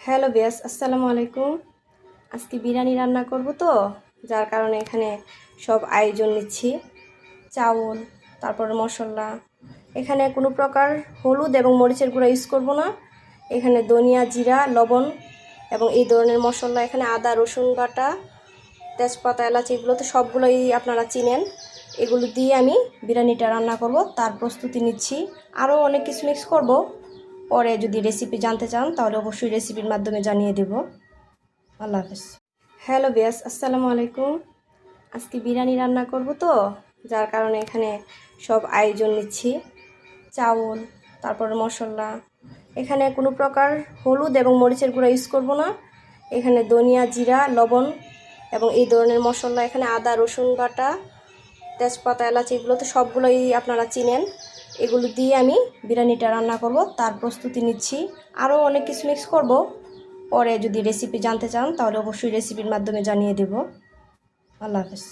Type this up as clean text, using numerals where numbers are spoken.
Hello বিয়াস, আসসালামু আলাইকুম। আজকে বিরিয়ানি রান্না করব তো, যার কারণে এখানে সব আয়োজন নিচ্ছি। চাউল, তারপর মশলা। এখানে কোনো প্রকার হলুদ এবং মরিচের গুঁড়া ইউজ করব না। এখানে ধনিয়া, জিরা, লবণ এবং এই ধরনের মশলা, এখানে আদা রসুন বাটা, তেজপাতা, এলাচ, এগুলো তো সবগুলোই আপনারা চিনেন। এগুলো দিয়ে আমি বিরিয়ানিটা রান্না করব, তার প্রস্তুতি নিচ্ছি। আরও অনেক কিছু মিক্স করব, পরে যদি রেসিপি জানতে চান তাহলে অবশ্যই রেসিপির মাধ্যমে জানিয়ে দেব। আল্লাহ হাফেজ। হ্যালো বিয়াস, আসসালামু আলাইকুম। আজকে বিরিয়ানি রান্না করব তো, যার কারণে এখানে সব আয়োজন নিচ্ছি। চাউল, তারপর মশলা। এখানে কোনো প্রকার হলুদ এবং মরিচের গুঁড়া ইউজ করব না। এখানে ধনিয়া, জিরা, লবণ এবং এই ধরনের মশলা, এখানে আদা রসুন বাটা, তেজপাতা, এলাচ, এগুলো তো সবগুলোই আপনারা চিনেন। এগুলো দিয়ে আমি বিরিয়ানিটা রান্না করব, তার প্রস্তুতি নিচ্ছি। আরও অনেক কিছু মিক্স করব, পরে যদি রেসিপি জানতে চান তাহলে অবশ্যই রেসিপির মাধ্যমে জানিয়ে দেব। আল্লাহ হাফেজ।